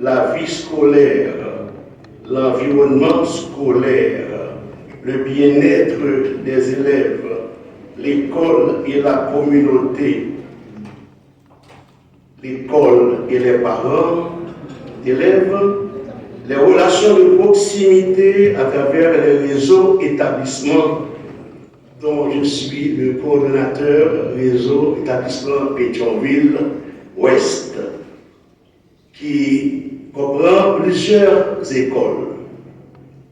la vie scolaire, l'environnement scolaire, le bien-être des élèves, l'école et la communauté, l'école et les parents d'élèves, les relations de proximité à travers les réseaux établissements dont je suis le coordonnateur réseau établissement Pétionville-Ouest, qui comprend plusieurs écoles.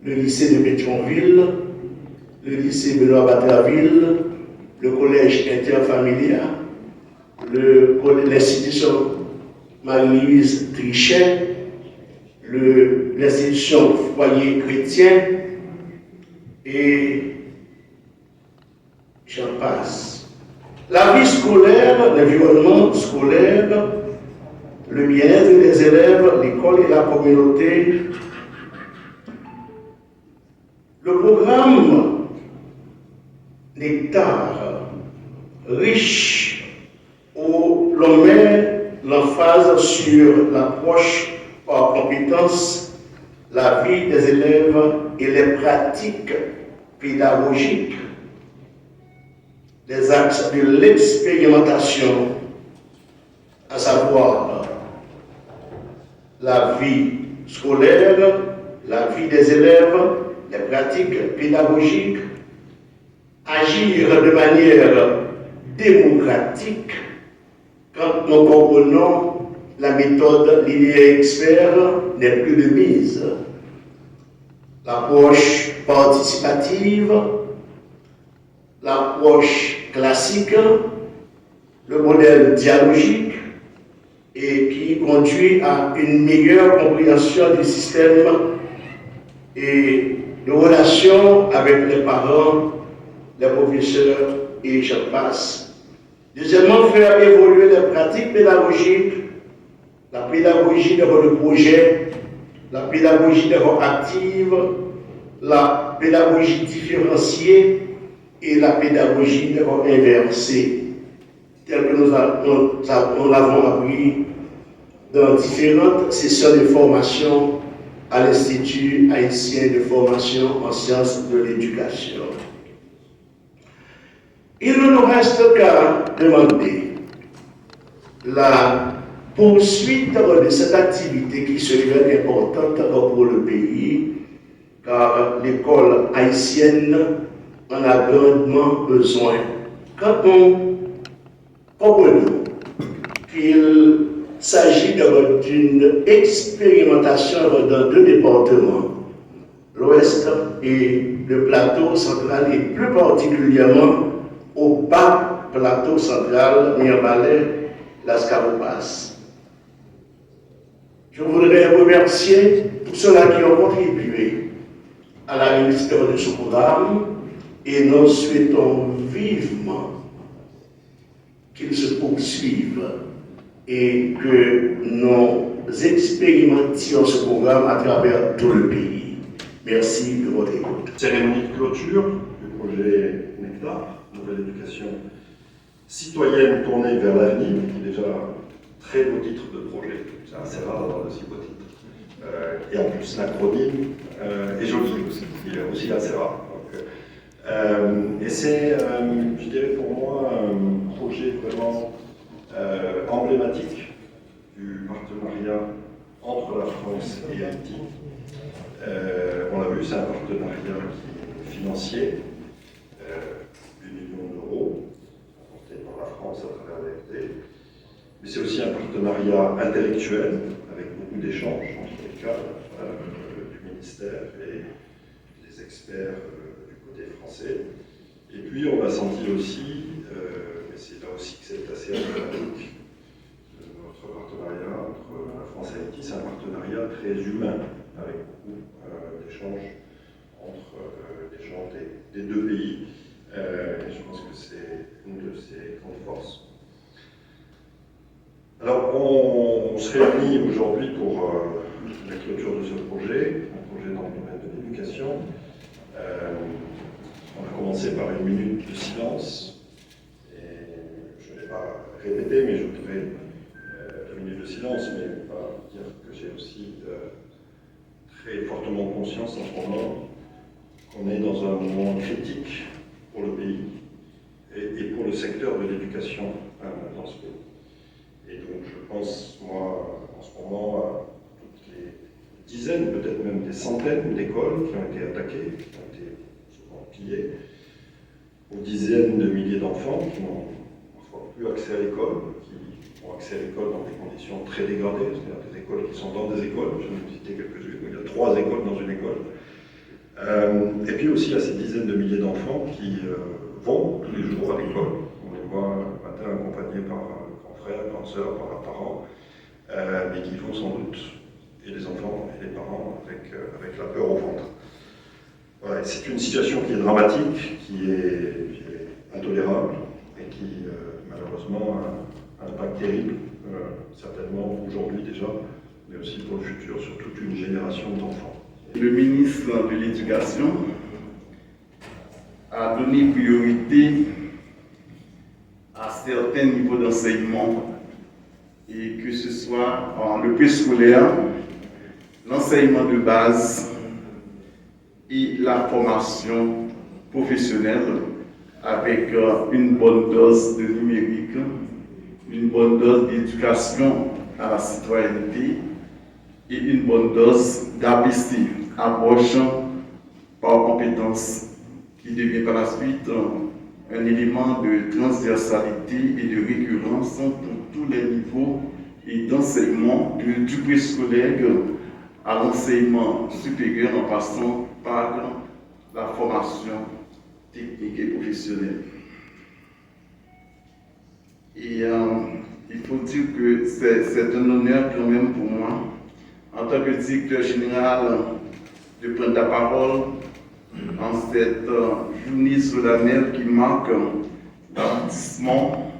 Le lycée de Pétionville, le lycée Benoît Batraville, le collège interfamilial, l'institution Marie-Louise Trichet, l'institution Foyer Chrétien, et j'en passe. La vie scolaire, l'environnement scolaire, le bien-être des élèves, l'école et la communauté. Le programme Nectar, riche où l'on met l'emphase sur l'approche par compétence, la vie des élèves et les pratiques pédagogiques, les axes de l'expérimentation, à savoir la vie scolaire, la vie des élèves, les pratiques pédagogiques, agir de manière démocratique quand nous comprenons la méthode linéaire expert n'est plus de mise. L'approche participative, l'approche classique, le modèle dialogique et qui conduit à une meilleure compréhension du système et de relations avec les parents, les professeurs et j'en passe. Deuxièmement, faire évoluer les pratiques pédagogiques, la pédagogie de votre projet, la pédagogie de votre active, la pédagogie différenciée et la pédagogie de votre inversée, telle que nous l'avons appris dans différentes sessions de formation à l'Institut haïtien de formation en sciences de l'éducation. Il ne nous reste qu'à demander la poursuite de cette activité qui se révèle importante pour le pays, car l'école haïtienne en a grandement besoin. Quand on comprenons qu'il s'agit d'une expérimentation dans deux départements, l'Ouest et le plateau central, et plus particulièrement au bas plateau central, Mirbalais, Las Caroupas. Je voudrais remercier tous ceux-là qui ont contribué à la réussite de ce programme et nous souhaitons vivement qu'il se poursuive et que nous expérimentions ce programme à travers tout le pays. Merci de votre écoute. Cérémonie de clôture du projet Nectar, Nouvelle Éducation citoyenne tournée vers l'avenir, qui est déjà un très beau titre de projet. C'est assez rare d'avoir de si beaux titres. Et en plus, l'acronyme est joli aussi. Il est aussi assez rare. Donc, et c'est, je dirais pour moi, un projet vraiment emblématique du partenariat entre la France et Haïti. On l'a vu, c'est un partenariat qui est financier, 8 millions d'euros, apportés par la France à travers l'AFD. Mais c'est aussi un partenariat intellectuel, avec beaucoup d'échanges entre les cadres du ministère et les experts du côté français. Et puis on a senti aussi, et c'est là aussi que c'est assez emblématique, notre partenariat entre la France et Haïti, c'est un partenariat très humain, avec beaucoup d'échanges entre les gens des deux pays. Et je pense que c'est une de ses grandes forces. Alors, on se réunit aujourd'hui pour la clôture de ce projet, un projet dans le domaine de l'éducation. On va commencer par une minute de silence. Et je ne vais pas répéter, mais je voudrais une minute de silence, mais pas dire que j'ai aussi aussi très fortement conscience en ce moment qu'on est dans un moment critique pour le pays et pour le secteur de l'éducation dans ce pays. Et donc je pense, moi, en ce moment, à toutes les dizaines, peut-être même des centaines d'écoles qui ont été attaquées, qui ont été souvent pillées, aux dizaines de milliers d'enfants qui n'ont parfois plus accès à l'école, qui ont accès à l'école dans des conditions très dégradées, c'est-à-dire des écoles qui sont dans des écoles. Je vais vous citer quelques-unes. Il y a 3 écoles dans une école. Et puis aussi à ces dizaines de milliers d'enfants qui vont tous les jours à l'école. On les voit le matin accompagnés par un grand frère, grande sœur, par leurs parents, mais qui vont sans doute, et les enfants et les parents, avec la peur au ventre. Voilà, c'est une situation qui est dramatique, qui est intolérable et qui malheureusement a un impact terrible, certainement aujourd'hui déjà, mais aussi pour le futur, sur toute une génération d'enfants. Le ministre de l'Éducation a donné priorité à certains niveaux d'enseignement, et que ce soit en le préscolaire, l'enseignement de base et la formation professionnelle, avec une bonne dose de numérique, une bonne dose d'éducation à la citoyenneté et une bonne dose d'APC, approche par compétence, qui devient par la suite un élément de transversalité et de récurrence pour tous les niveaux et d'enseignement, du préscolaire à l'enseignement supérieur en passant par la formation technique et professionnelle. Et il faut dire que c'est un honneur quand même pour moi, en tant que directeur général, de prendre la parole en cette journée solennelle qui marque l'aboutissement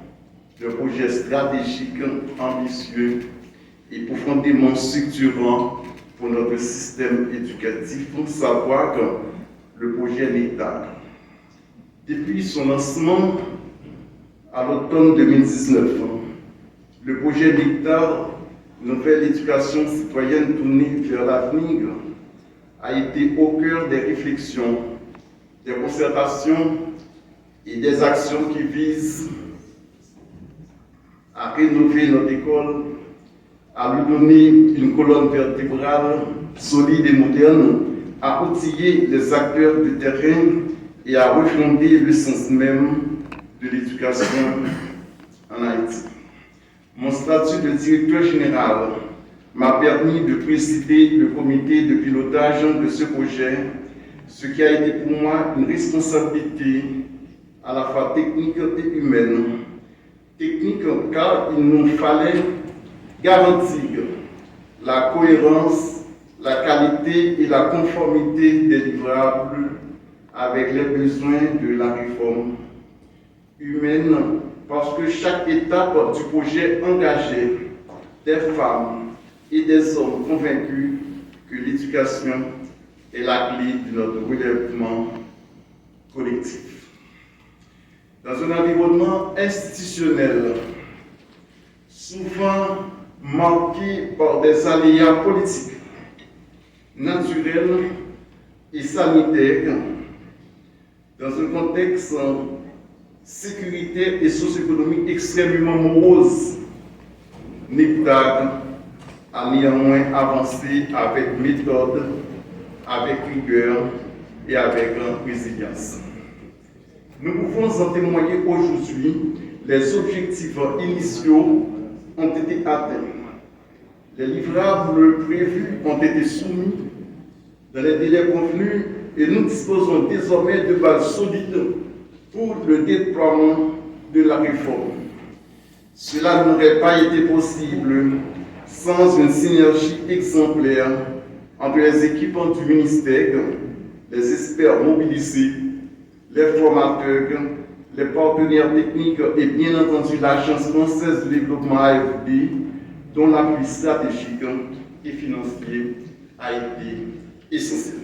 d'un projet stratégique ambitieux et profondément structurant pour notre système éducatif, pour savoir que le projet NECTAR, depuis son lancement à l'automne 2019, le projet NECTAR, Nouvelle éducation citoyenne tournée vers l'avenir, a été au cœur des réflexions, des concertations et des actions qui visent à rénover notre école, à lui donner une colonne vertébrale solide et moderne, à outiller les acteurs du terrain et à refonder le sens même de l'éducation en Haïti. Mon statut de directeur général m'a permis de présider le comité de pilotage de ce projet, ce qui a été pour moi une responsabilité à la fois technique et humaine. Technique car il nous fallait garantir la cohérence, la qualité et la conformité des livrables avec les besoins de la réforme. Humaine parce que chaque étape du projet engageait des femmes et des hommes convaincus que l'éducation est la clé de notre relèvement collectif. Dans un environnement institutionnel souvent marqué par des aléas politiques, naturels et sanitaires, dans un contexte sécuritaire et socio-économique extrêmement morose, NECTAR a néanmoins avancé avec méthode, avec rigueur et avec résilience. Nous pouvons en témoigner aujourd'hui, les objectifs initiaux ont été atteints. Les livrables prévus ont été soumis dans les délais convenus et nous disposons désormais de bases solides pour le déploiement de la réforme. Cela n'aurait pas été possible sans une synergie exemplaire entre les équipes du ministère, les experts mobilisés, les formateurs, les partenaires techniques et bien entendu l'Agence française de développement AFD, dont l'appui stratégique et financier a été essentiel.